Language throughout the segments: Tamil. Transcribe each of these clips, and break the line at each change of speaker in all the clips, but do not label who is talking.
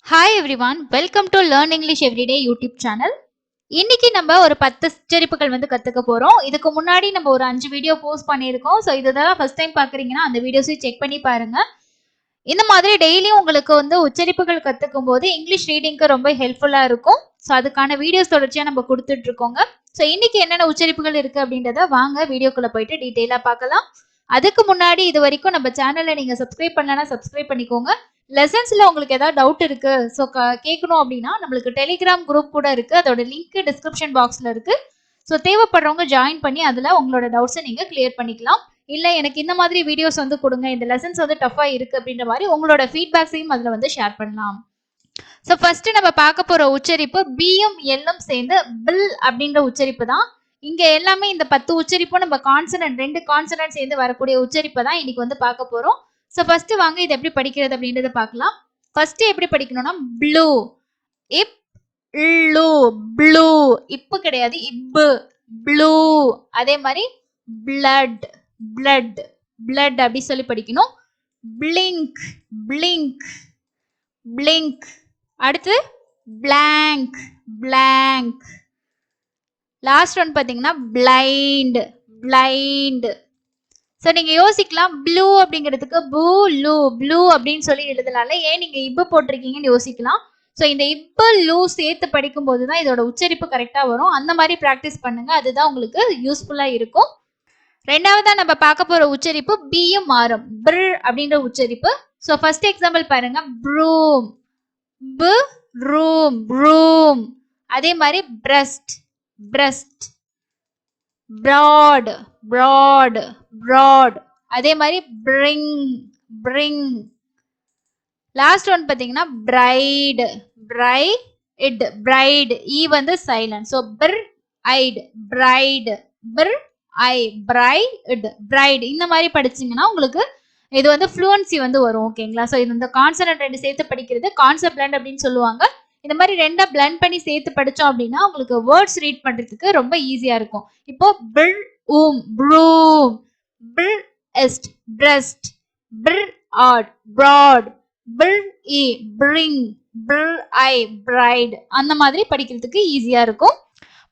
Hi everyone, welcome to learn English everyday YouTube channel. இன்னைக்கு நம்ம ஒரு 10 உச்சரிப்புகள் கத்துக்க போறோம். இதுக்கு முன்னாடி நம்ம ஒரு 5 வீடியோ போஸ்ட் பண்ணியிருக்கோம். ஸோ இதுதான் ஃபர்ஸ்ட் டைம் பார்க்குறீங்கன்னா அந்த வீடியோஸையும் செக் பண்ணி பாருங்க. இந்த மாதிரி டெய்லியும் உங்களுக்கு உச்சரிப்புகள் கத்துக்கும் போது இங்கிலீஷ் ரீடிங்க்கு ரொம்ப ஹெல்ப்ஃபுல்லா இருக்கும். ஸோ அதுக்கான வீடியோஸ் தொடர்ச்சியா நம்ம கொடுத்துட்டு இருக்கோங்க. ஸோ இன்னைக்கு என்னென்ன உச்சரிப்புகள் இருக்கு அப்படின்றத வாங்க வீடியோக்குள்ள போயிட்டு டீட்டெயிலா பார்க்கலாம். அதுக்கு முன்னாடி இது வரைக்கும் நம்ம சேனலை நீங்க சப்ஸ்கிரைப் பண்ணலன்னா சப்ஸ்கிரைப் பண்ணிக்கோங்க. லெசன்ஸ்ல உங்களுக்கு ஏதாவது டவுட் இருக்கு, ஸோ கேட்கணும் அப்படின்னா நம்மளுக்கு டெலிகிராம் குரூப் கூட இருக்கு. அதோட லிங்க் டிஸ்கிரிப்ஷன் பாக்ஸ்ல இருக்கு. ஸோ தேவைப்படுறவங்க ஜாயின் பண்ணி அதுல உங்களோட டவுட்ஸை நீங்க கிளியர் பண்ணிக்கலாம். இல்ல எனக்கு இந்த மாதிரி வீடியோஸ் கொடுங்க, இந்த லெசன்ஸ் டஃபா இருக்கு அப்படின்ற மாதிரி உங்களோட ஃபீட்பேக்ஸையும் அதுல ஷேர் பண்ணலாம். ஸோ ஃபர்ஸ்ட் நம்ம பார்க்க போற உச்சரிப்பு பியும் எல்லும் சேர்ந்து பில் அப்படின்ற உச்சரிப்பு தான். இங்க எல்லாமே இந்த 10 உச்சரிப்பும் நம்ம கான்சனன்ட் 2 கான்சனன்ட் சேர்ந்து வரக்கூடிய உச்சரிப்பை தான் இன்னைக்கு பார்க்க போறோம். ஸோ ஃபர்ஸ்ட் வாங்க இது எப்படி படிக்கிறது அப்படின்றத பார்க்கலாம். ஃபர்ஸ்ட் எப்படி படிக்கணும்னா ப்ளூ, இப் ளூ, ப்ளூ, இப்பு கிடையாது இப்பு, ப்ளூ. அதே மாதிரி பிளட், பிளட், பிளட் அப்படி சொல்லி படிக்கணும். Blink, blink, blink. அடுத்து blank, blank. லாஸ்ட் ஒன் பாத்தீங்கன்னா blind, blind. ஸோ நீங்க யோசிக்கலாம் ப்ளூ அப்படிங்கிறதுக்கு ப்ளூ, ப்ளூ அப்படின்னு சொல்லி எழுதலாம்ல, ஏன் நீங்க இப்பு போட்டிருக்கீங்கன்னு யோசிக்கலாம். ஸோ இந்த இப்பு லூ சேர்த்து படிக்கும் போது தான் இதோட உச்சரிப்பு கரெக்டா வரும். அந்த மாதிரி ப்ராக்டிஸ் பண்ணுங்க, அதுதான் உங்களுக்கு யூஸ்ஃபுல்லா இருக்கும். ரெண்டாவதா நம்ம பார்க்க போற உச்சரிப்பு பியும் மாறும், பிர் அப்படின்ற உச்சரிப்பு. ஸோ ஃபர்ஸ்ட் எக்ஸாம்பிள் பாருங்க, ப்ரூம், ப ரூம், ரூம். அதே மாதிரி breast, breast, broad, broad, broad. அதே மாதிரி பிரிங், பிரிங். லாஸ்ட் ஒன் பாத்தீங்கன்னா bright, bright, bright. E silent. So பிர் ஐட், பிரைட், பிர் ஐ, பிரைட், பிரைட். இந்த மாதிரி படிச்சீங்கன்னா உங்களுக்கு இது fluency வரும். ஓகேங்களா? ஸோ இது இந்த கான்சனன்ட் 2 சேர்த்து படிக்கிறது கான்செப்ட் பிளண்ட் அப்படின்னு சொல்லுவாங்க. இந்த மாதிரி 2 பிளண்ட் பண்ணி சேர்த்து படிச்சோம் அப்படின்னா உங்களுக்கு வேர்ட்ஸ் ரீட் பண்றதுக்கு ரொம்ப ஈஸியா இருக்கும். இப்போ பிர் ஊம், ப்ரூம், பிர் எஸ்ட், பிரஸ்ட், பிர் ஆட், பிராட், பிர் இ, பிரிங், பிர் ஐ, பிரைட். அந்த மாதிரி படிக்கிறதுக்கு ஈஸியா இருக்கும்.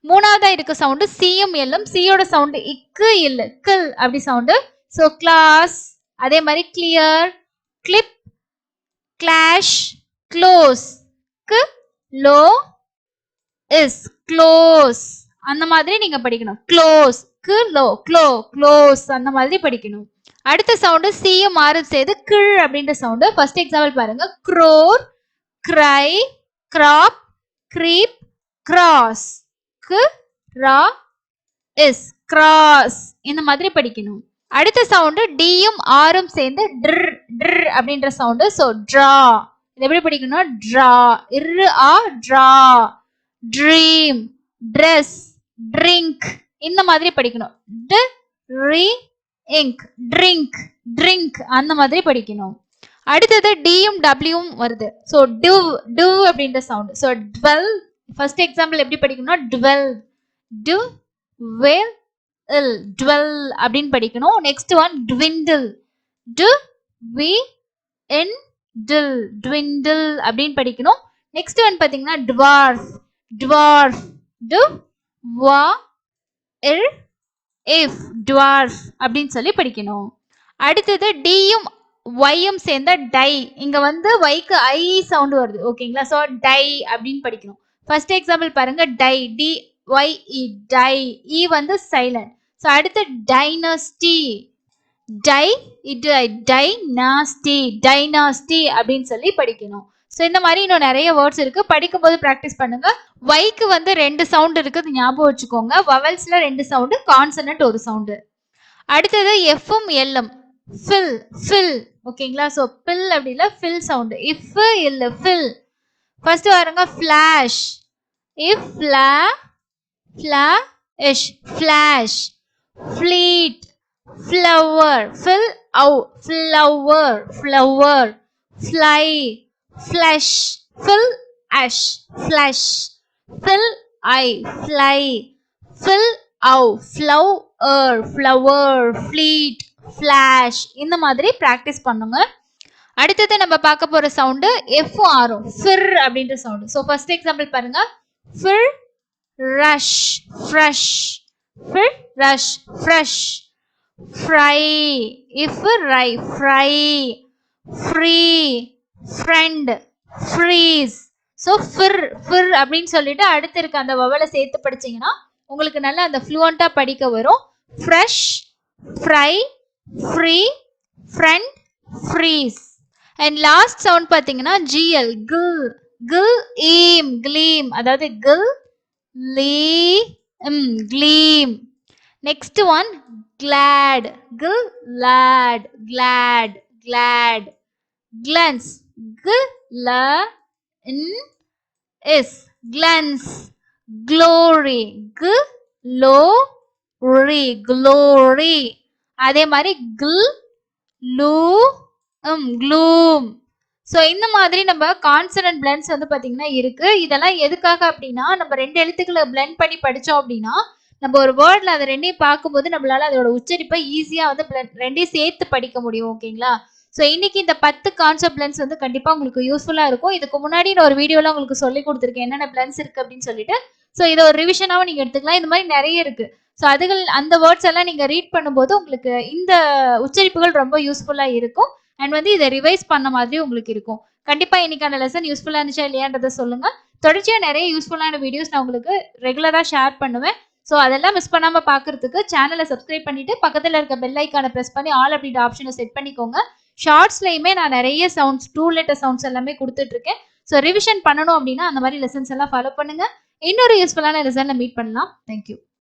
மூணாவதா இருக்க சவுண்டு சியும் எல்லும். சியோட சவுண்டு இக்கு இல்ல, கில் அப்படி சவுண்டு. ஸோ கிளாஸ், அதே மாதிரி கிளியர், கிளிப், கிளாஷ், க்ளோஸ், கு லோ இஸ், க்ளோஸ். அந்த மாதிரி நீங்க படிக்கணும். க்ளோஸ், கு லோ, க்ளோ, க்ளோஸ். அந்த மாதிரி படிக்கணும். அடுத்த சவுண்டு சியும் மாறு செய்து கிள் அப்படின்ற சவுண்டு. ஃபர்ஸ்ட் எக்ஸாம்பிள் பாருங்க, க்ரோர், கிரை, கிராப், கிரீப், கிராஸ், கு ரா இஸ், கிராஸ். இந்த மாதிரி படிக்கணும். அடுத்த சவுண்டு டியும் ஆரும் சேர்ந்து ட்ர், ட்ர் அப்படின்ற சவுண்டு. So draw. இது எப்படி படிக்கணும்? ட்ரா, இரு ஆ, ட்ரா. Dream, dress, drink. இந்த மாதிரி படிக்கணும். ட் ரி இங்க், ட்ரிங்க், ட்ரிங்க். அந்த மாதிரி படிக்கணும். அடுத்தது டியும் டபிள்யூவும் வருது. ஸோ டிவ், டிவ் அப்படின்ற sound. So dwell. First example எப்படி படிக்கணும்? டுவெல், டு வெல் இல், டுவெல் அப்படின்னு படிக்கணும். நெக்ஸ்ட் ஒன் ட்விண்டில், டு வி இன் டில், ட்விண்டில் அப்படின்னு படிக்கணும். நெக்ஸ்ட் ஒன் பாத்தீங்கன்னா டுவார்ஃப், டுவார்ஃப், டு வா இல் இஃப், டுவார்ஃப் அப்படின்னு சொல்லி படிக்கணும். அடுத்தது டியும் ஒய்யும் சேர்ந்த டை. இங்க ஒய்க்கு ஐ சவுண்ட் வருது. ஓகேங்களா? ஸோ டை அப்படின்னு படிக்கணும். ஃபர்ஸ்ட் எக்ஸாம்பிள் பாருங்க, டை, டி ஒய் இ, டை. இ சைலண்ட். ஸோ அடுத்து டைனஸ்டி, டை இது டைனாஸ்டி, டைனாஸ்டி அப்படின்னு சொல்லி படிக்கணும். ஸோ இந்த மாதிரி இன்னும் நிறைய வேர்ட்ஸ் இருக்கு, படிக்கும்போது ப்ராக்டிஸ் பண்ணுங்க. ஒய்க்கு 2 சவுண்ட் இருக்குது, ஞாபகம் வச்சுக்கோங்க. வவல்ஸ்ல 2 சவுண்டு, கான்சனன்ட் 1 சவுண்டு. அடுத்தது எஃப்பும் எல்லும், ஃபில், ஃபில். ஓகேங்களா? ஸோ பில் அப்படி இல்லை, ஃபில் சவுண்டு. இஃப் இல்ல, ஃபில். ஃபர்ஸ்ட் பாருங்க, ஃபிளாஷ், இஃப் ஃபிளா, ஃபிளாஷ், ஃபிளாஷ். ஃபிளீட், ஃப்ளவர், ஃபில் அவு, ஃப்ளவர், ஃப்ளவர். ஃப்ளை, ஃப்ளஷ், ஃபில் அஷ், ஃப்ளஷ். ஃபில் ஐ, ஃப்ளை. ஃபில் அவு, ஃப்ளவர், ஃப்ளவர். Fleet, flash. இந்த மாதிரி ப்ராக்டிஸ் பண்ணுங்க. அடுத்தது நம்ம பார்க்க போற சவுண்ட் எஃப் ஆரும் ஃபிர் அப்படின்ற சவுண்ட். ஸோ ஃபர்ஸ்ட் எக்ஸாம்பிள் பாருங்க. ஃபிர் ரஷ் ஃப்ரெஷ், ஃபிர் ரஷ் ஃப்ரெஷ். ஃப்ரை இஃப் ரை fry, free friend freeze. So ஃபிர் ஃபிர் அப்படின்னு சொல்லிட்டு அடுத்து இருக்க அந்த வவலை சேர்த்து படிச்சீங்கன்னா உங்களுக்கு நல்லா அந்த ஃப்ளூவண்டா படிக்க வரும். Fresh, fry, free, friend, freeze. And last sound பார்த்தீங்கன்னா ஜிஎல் கில், கில் ஈம் க்ளீம், அதாவது கில் லீம் க்ளீம். நெக்ஸ்ட் ஒன் glad, கில் லாட், glad, glad. glance, gl in is, glance. glory, glory, glory. அதே மாதிரி gloom. ஸோ இந்த மாதிரி நம்ம கான்சனன்ட் பிளெண்ட்ஸ் வந்து பார்த்தீங்கன்னா இருக்கு. இதெல்லாம் எதுக்காக அப்படின்னா நம்ம ரெண்டு எழுத்துக்களை பிளெண்ட் பண்ணி படித்தோம் அப்படின்னா நம்ம ஒரு வேர்டில் அதை ரெண்டையும் பார்க்கும்போது நம்மளால அதோட உச்சரிப்பை ஈஸியாக வந்து ரெண்டையும் சேர்த்து படிக்க முடியும். ஓகேங்களா? ஸோ இன்னைக்கு இந்த 10 கான்செப்ட் பிளெண்ட்ஸ் வந்து கண்டிப்பாக உங்களுக்கு யூஸ்ஃபுல்லாக இருக்கும். இதுக்கு முன்னாடி நான் ஒரு வீடியோவில் உங்களுக்கு சொல்லி கொடுத்துருக்கேன் என்னென்ன பிளெண்ட்ஸ் இருக்குது அப்படின்னு சொல்லிட்டு. ஸோ இதை ஒரு ரிவிஷனாகவும் நீங்கள் எடுத்துக்கலாம். இந்த மாதிரி நிறைய இருக்குது. ஸோ அதுகள் அந்த வேர்ட்ஸ் எல்லாம் நீங்கள் ரீட் பண்ணும்போது உங்களுக்கு இந்த உச்சரிப்புகள் ரொம்ப யூஸ்ஃபுல்லாக இருக்கும். அண்ட் வந்து இதை ரிவைஸ் பண்ண மாதிரி உங்களுக்கு இருக்கும். கண்டிப்பாக இன்னைக்கான லெசன் யூஸ்ஃபுல்லாக இருந்துச்சா இல்லையான்றதை சொல்லுங்கள். தொடர்ச்சியாக நிறைய யூஸ்ஃபுல்லான வீடியோஸ் நான் உங்களுக்கு ரெகுலராக ஷேர் பண்ணுவேன். ஸோ அதெல்லாம் மிஸ் பண்ணாமல் பார்க்கறதுக்கு சேனலை சப்ஸ்கிரைப் பண்ணிட்டு பக்கத்தில் இருக்க பெல் ஐக்கானை ப்ரெஸ் பண்ணி ஆல் அப்படின்ற ஆப்ஷனை செட் பண்ணிக்கோங்க. ஷார்ட்ஸ்லையுமே நான் நிறைய சவுண்ட்ஸ் 2 லெட்டர் சவுண்ட்ஸ் எல்லாமே கொடுத்துட்டு இருக்கேன். ஸோ ரிவிஷன் பண்ணணும் அப்படின்னா அந்த மாதிரி லெசன்ஸ் எல்லாம் ஃபாலோ பண்ணுங்க. இன்னொரு யூஸ்ஃபுல்லான லெசனில் மீட் பண்ணலாம். தேங்க்யூ.